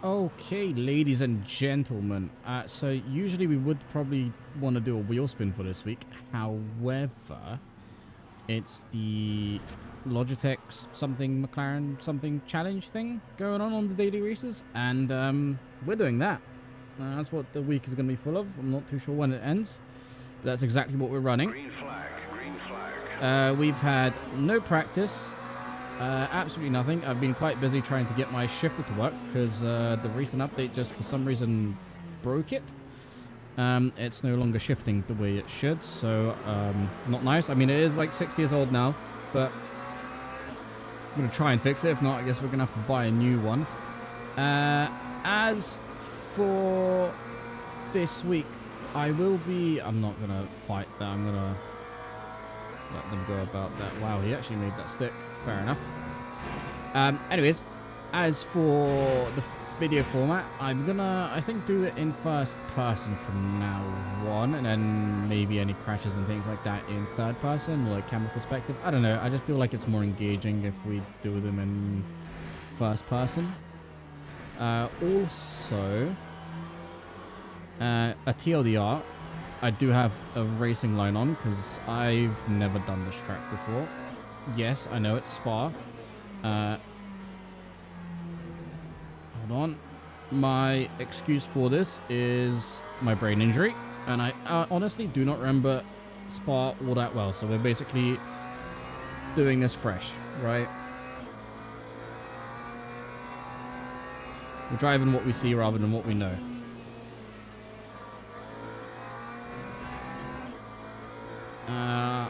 Okay, ladies and gentlemen. So usually we would probably want to do a wheel spin for this week. However, it's the Logitech something McLaren something challenge thing going on the daily races, and we're doing that. That's what the week is going to be full of. I'm not too sure when it ends, but that's exactly what we're running. Green flag, green flag. We've had no practice. Absolutely nothing. I've been quite busy trying to get my shifter to work because the recent update just for some reason broke it. It's no longer shifting the way it should, so not nice. I mean, it is like 6 years old now, but I'm going to try and fix it. If not, I guess we're going to have to buy a new one. As for this week, I'm not going to fight that. I'm going to let them go about that. Wow, he actually made that stick. Fair enough. Anyways, as for the video format, I'm gonna, I think, do it in first person from now on, and then maybe any crashes and things like that in third person, or like camera perspective. I don't know. I just feel like it's more engaging if we do them in first person. Also, a TLDR, I do have a racing line on because I've never done this track before. Yes, I know it's Spa. Hold on. My excuse for this is my brain injury, and I honestly do not remember Spa all that well. So we're basically doing this fresh, right? We're driving what we see rather than what we know.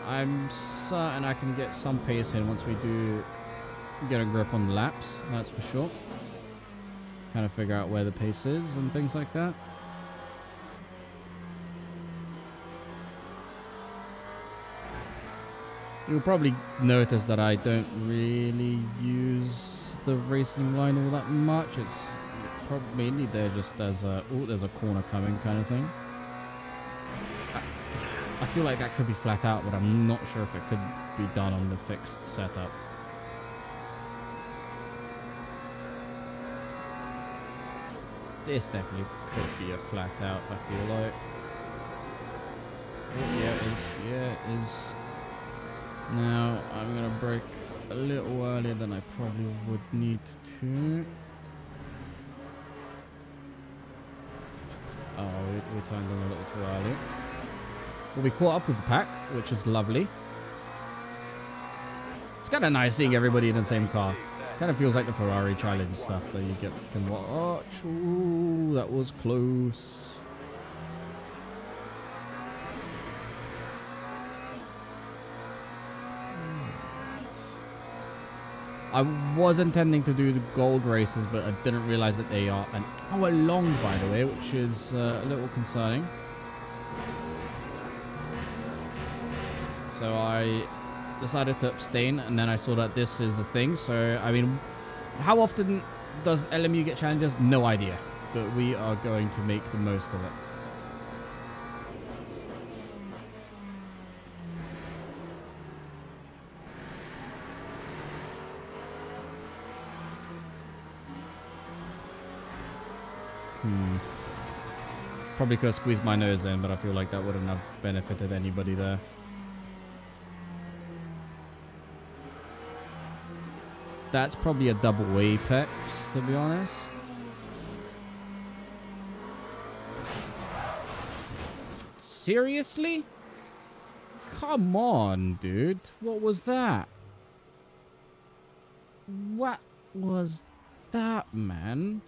I'm certain I can get some pace in once we do get a grip on the laps, that's for sure. Kind of figure out where the pace is and things like that. You'll probably notice that I don't really use the racing line all that much. It's probably mainly there just as a, oh, there's a corner coming kind of thing. I feel like that could be flat out, but I'm not sure if it could be done on the fixed setup. This definitely could be a flat out, I feel like. Oh, yeah, it is. Yeah, it is. Now, I'm going to brake a little earlier than I probably would need to. Oh, we turned on a little too early. Well, we caught up with the pack, which is lovely. It's kind of nice seeing everybody in the same car. Kind of feels like the Ferrari challenge stuff that you can watch. Ooh, that was close. I was intending to do the gold races, but I didn't realize that they are an hour long, by the way, which is a little concerning. So I decided to abstain, and then I saw that this is a thing. So, I mean, how often does LMU get challenges? No idea. But we are going to make the most of it. Probably could have squeezed my nose in, but I feel like that wouldn't have benefited anybody there. That's probably a double apex, to be honest. Seriously? Come on, dude. What was that? What was that, man?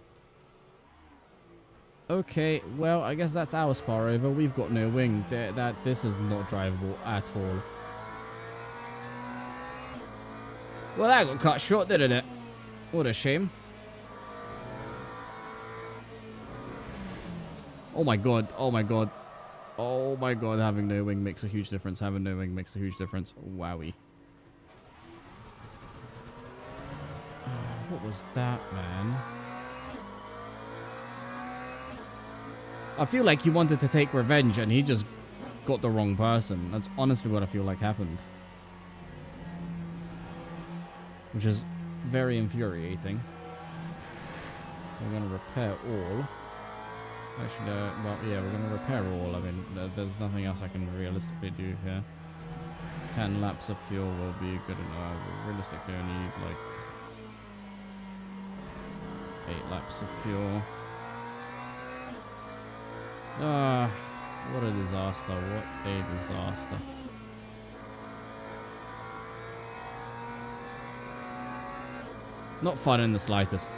Okay, well, I guess that's our Spa over. We've got no wing. This is not drivable at all. Well, that got cut short, didn't it? What a shame. Oh my god, oh my god. Oh my god, having no wing makes a huge difference. Having no wing makes a huge difference. Wowie. What was that, man? I feel like he wanted to take revenge and he just got the wrong person. That's honestly what I feel like happened. Which is very infuriating. We're going to repair all. Actually, no, well, yeah, we're going to repair all. I mean, there's nothing else I can realistically do here. 10 laps of fuel will be good enough. Realistically, I need like 8 laps of fuel. Ah, what a disaster. What a disaster. Not fun in the slightest.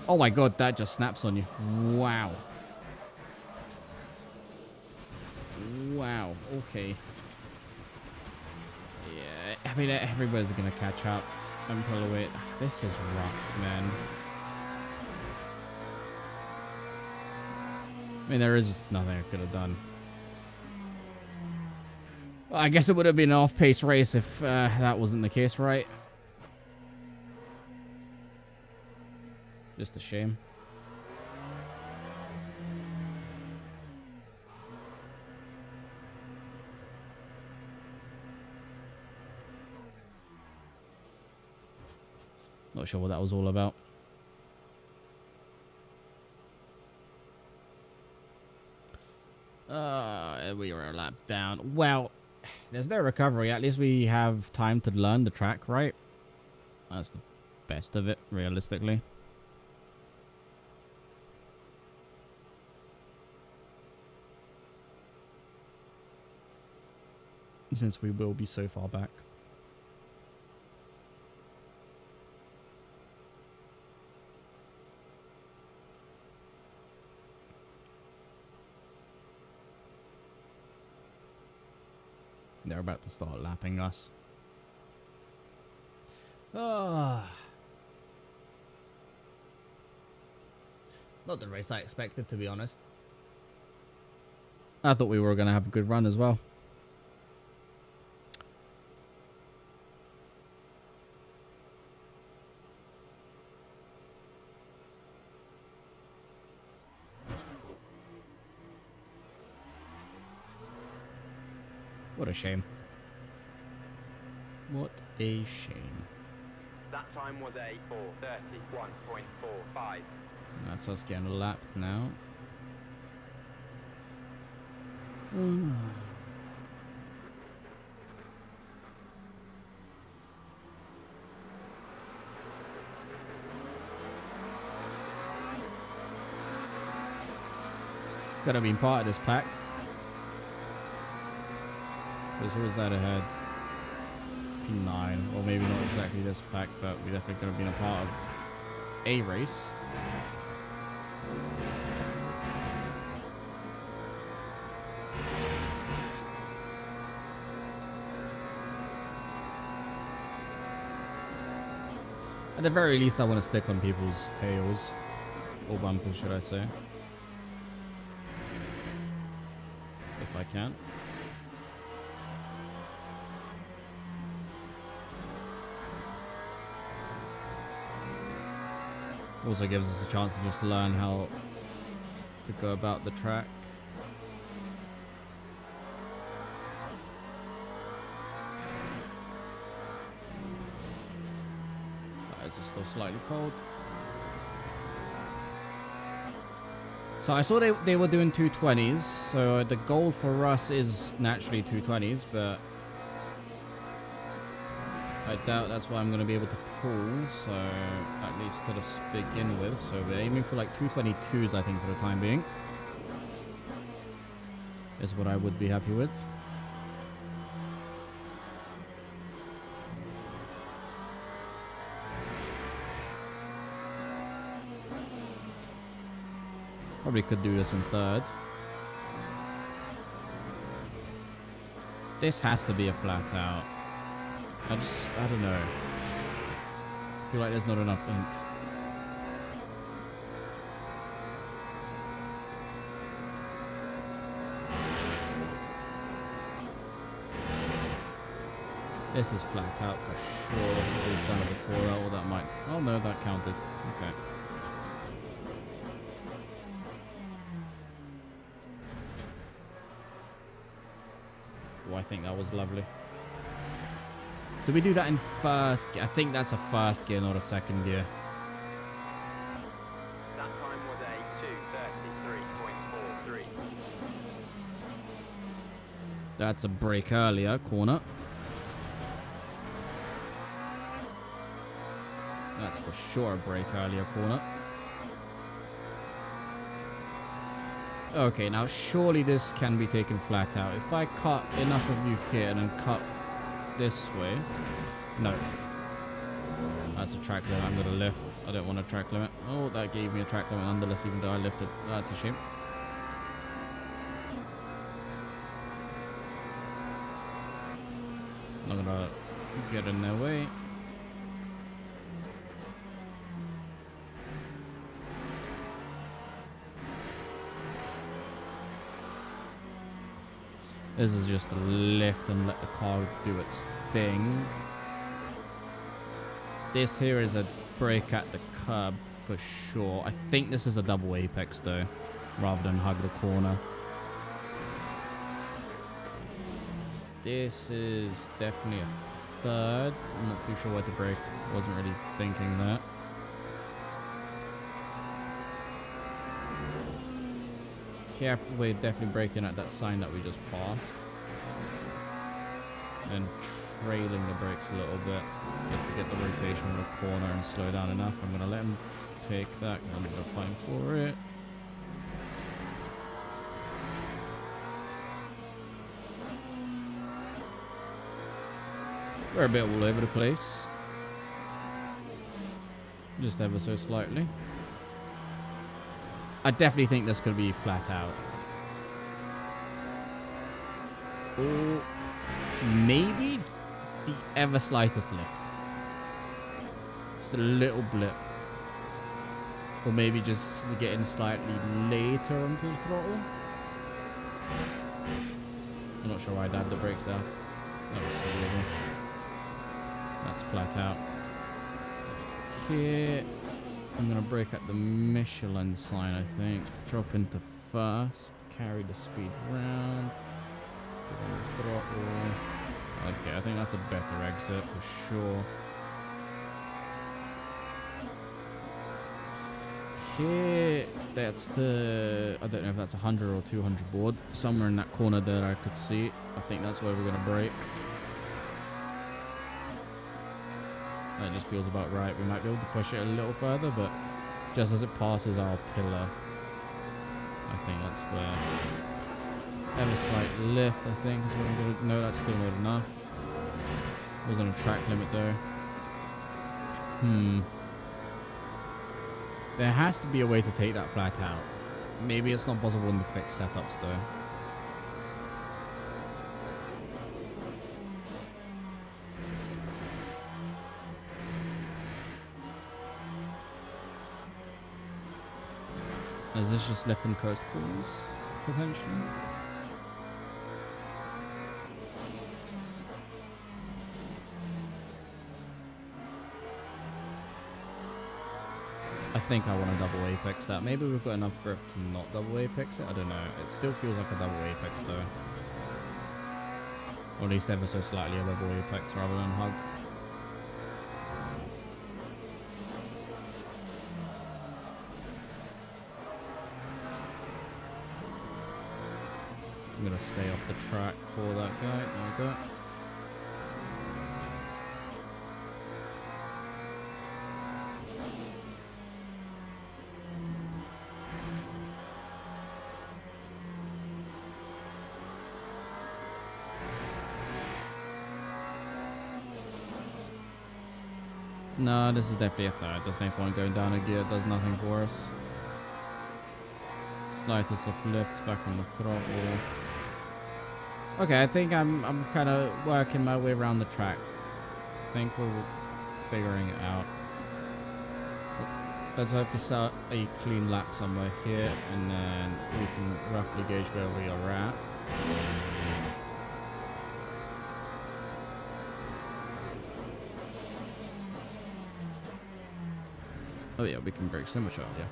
Oh my god, that just snaps on you. Wow. Wow, okay. Yeah, I mean, everybody's gonna catch up and pull away. This is rough, man. I mean, there is nothing I could have done. Well, I guess it would have been an off-pace race if that wasn't the case, right? Just a shame. Not sure what that was all about. We were a lap down. Well, there's no recovery. At least we have time to learn the track, right? That's the best of it, realistically. Since we will be so far back. They're about to start lapping us. Not the race I expected, to be honest. I thought we were going to have a good run as well. What a shame. What a shame. That time was a 4:31.45. That's us getting lapped now. Could have been part of this pack. Because who was that ahead? P9. Or maybe not exactly this pack, but we definitely could have been a part of a race. At the very least, I want to stick on people's tails. Or bumpers, should I say. If I can. Also gives us a chance to just learn how to go about the track. Tires are still slightly cold. So I saw they were doing 220s, so the goal for us is naturally 220s, but I doubt that's what I'm going to be able to pull, so at least to begin with. So we're aiming for like 222s, I think, for the time being. Is what I would be happy with. Probably could do this in third. This has to be a flat out. I don't know. I feel like there's not enough ink. This is flat out for sure. We've done it before that, or that might... Oh no, that counted. Okay. Oh, I think that was lovely. Did we do that in first gear? I think that's a first gear, not a second gear. That's a brake earlier corner. That's for sure a brake earlier corner. Okay, now surely this can be taken flat out. If I cut enough of you here and then cut this way. No. That's a track limit I'm going to lift. I don't want a track limit. Oh, that gave me a track limit nonetheless, even though I lifted. That's a shame. I'm going to get in their way. This is just a lift and let the car do its thing. This here is a brake at the curb for sure. I think this is a double apex though, rather than hug the corner. This is definitely a third. I'm not too sure where to brake. Wasn't really thinking that. Careful, we're definitely braking at that sign that we just passed. And trailing the brakes a little bit just to get the rotation of the corner and slow down enough. I'm going to let him take that. I'm going to fight for it. We're a bit all over the place. Just ever so slightly. I definitely think this could be flat out. Or maybe the ever slightest lift. Just a little blip. Or maybe just getting slightly later onto the throttle. I'm not sure why I dabbed the brakes there. That was silly. That's flat out. Here. I'm going to brake at the Michelin sign, I think. Drop into first. Carry the speed round. Throttle. Okay, I think that's a better exit for sure. Here, that's the... I don't know if that's 100 or 200 board. Somewhere in that corner there I could see. I think that's where we're going to brake. That just feels about right. We might be able to push it a little further, but just as it passes our pillar, I think that's where... Ever slight lift, I think, is what I'm going to... No, that's still not enough. Wasn't a track limit, though. There has to be a way to take that flat out. Maybe it's not possible in the fixed setups, though. Is this just left and coast corners, potentially? I think I want to double apex that. Maybe we've got enough grip to not double apex it. I don't know. It still feels like a double apex though. Or at least ever so slightly a double apex rather than hug. I'm going to stay off the track for that guy. There we go. No, this is definitely a third. There's no point going down a gear. It does nothing for us. Slightest of lifts back on the throttle. Okay, I think I'm kind of working my way around the track. I think we're figuring it out. Let's hope to start a clean lap somewhere here, and then we can roughly gauge where we are at. Oh yeah, we can brake so much earlier.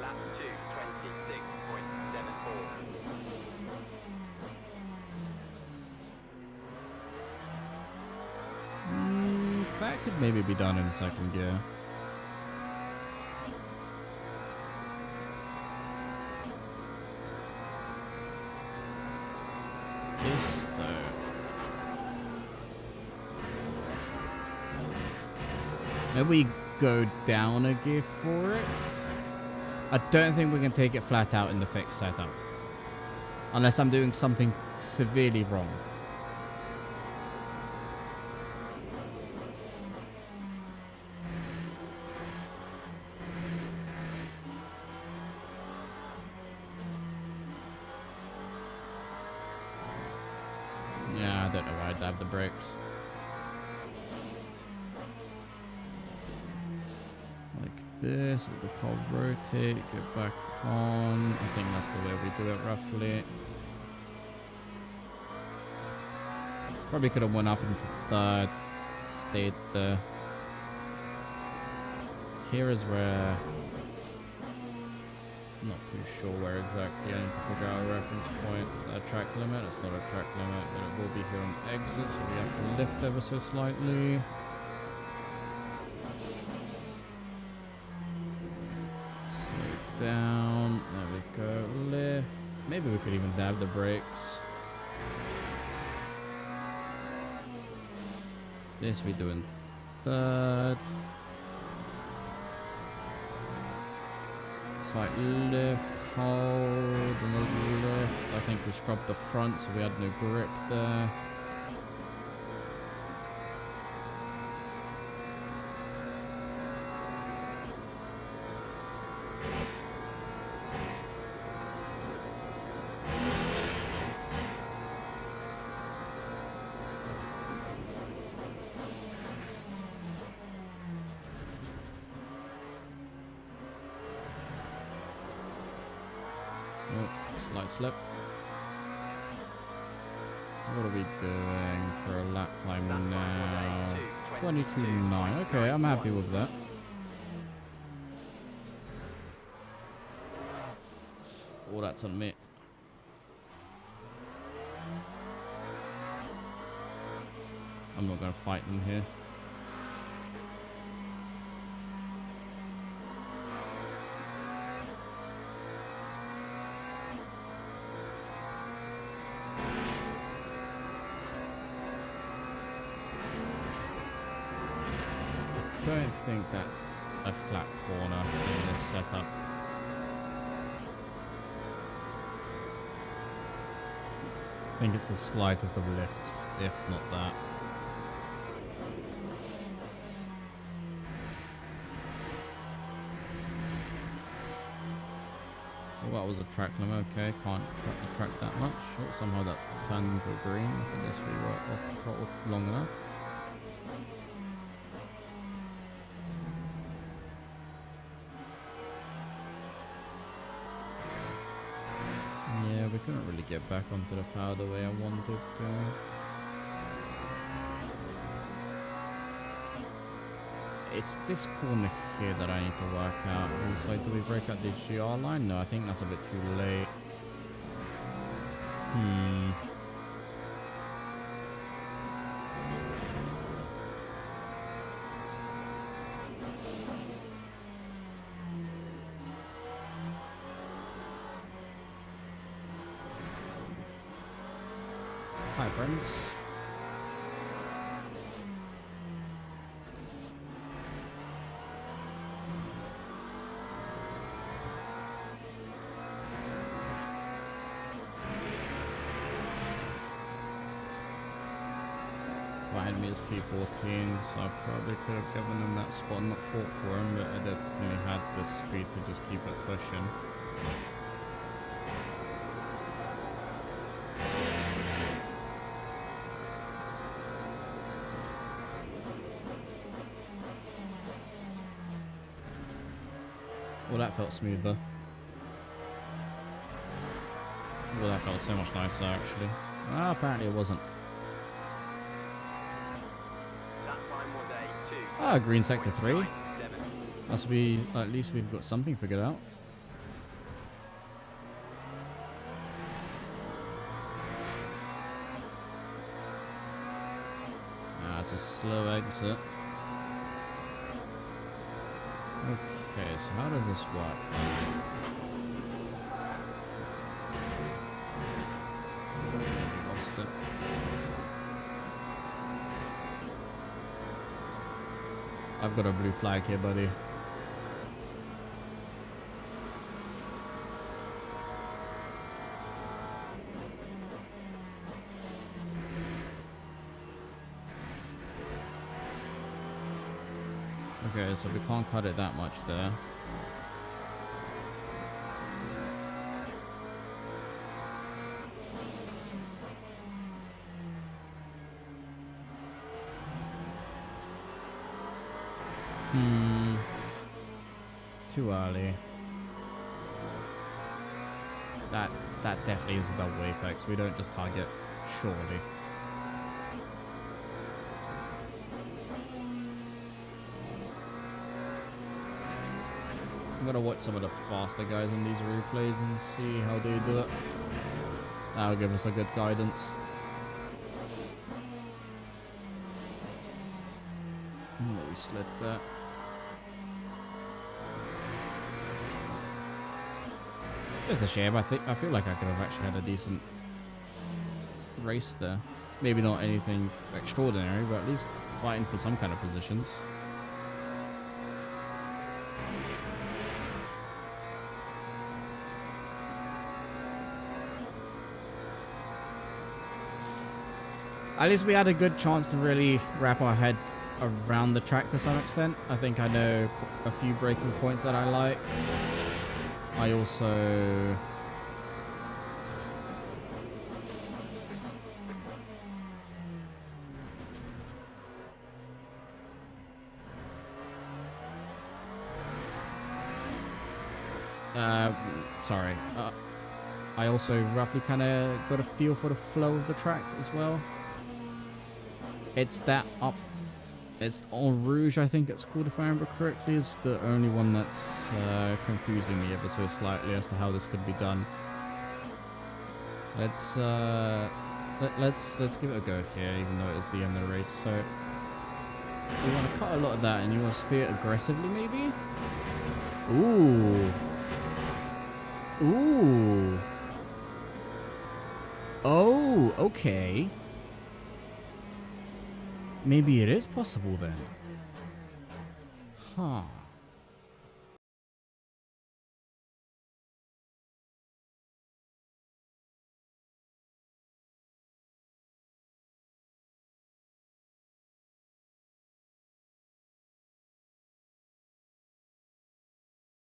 Lap 2, 26.74. That could maybe be done in second gear. This though. Maybe we go down a gear for it. I don't think we can take it flat out in the fixed setup. Unless I'm doing something severely wrong. Yeah, I don't know why I dabbed the brakes. This, let the car rotate, get back on. I think that's the way we do it roughly. Probably could have went up into third, stayed there. Here is where, I'm not too sure where exactly. I need to figure out a reference point. Is that a track limit? It's not a track limit, but it will be here on exit, so we have to lift ever so slightly. Down, there we go, lift. Maybe we could even dab the brakes. This we do in third. Slight lift, hold, another lift. I think we scrubbed the front so we had no grip there. Slight slip. What are we doing for a lap time now? 22.9. Okay, I'm happy with that. Oh, that's on me. I'm not going to fight them here. I don't think that's a flat corner in this setup. I think it's the slightest of lifts, if not that. Well, that was a track limit, okay, can't track the track that much. Oh, somehow that turned into a green. I guess we were off the throttle long enough. We couldn't really get back onto the power the way I wanted to. It's this corner here that I need to work out. It's like, do we break out the GR line? No, I think that's a bit too late. Hi, friends. Behind me is P14, so I probably could have given him that spot, not fought for him, but I definitely had the speed to just keep it pushing. Well, that felt smoother. Well, that felt so much nicer, actually. Ah, apparently it wasn't. Ah, green sector 3. Must be, at least we've got something figured out. Ah, it's a slow exit. Okay, so how does this work? Lost it. I've got a blue flag here, buddy. Okay, so we can't cut it that much there. Too early. That definitely is a double apex. We don't just hug it, surely. I'm gonna watch some of the faster guys in these replays and see how they do it. That'll give us a good guidance. We slid that. Just a shame. I feel like I could have actually had a decent race there. Maybe not anything extraordinary, but at least fighting for some kind of positions. At least we had a good chance to really wrap our head around the track to some extent. I think I know a few braking points that I like. I also... sorry. I also roughly kind of got a feel for the flow of the track as well. It's that up... It's En Rouge, I think it's called, if I remember correctly, is the only one that's confusing me ever so slightly as to how this could be done. Let's give it a go here, even though it is the end of the race. So we want to cut a lot of that, and you want to steer aggressively, maybe? Ooh. Ooh. Oh, okay. Maybe it is possible then. Huh.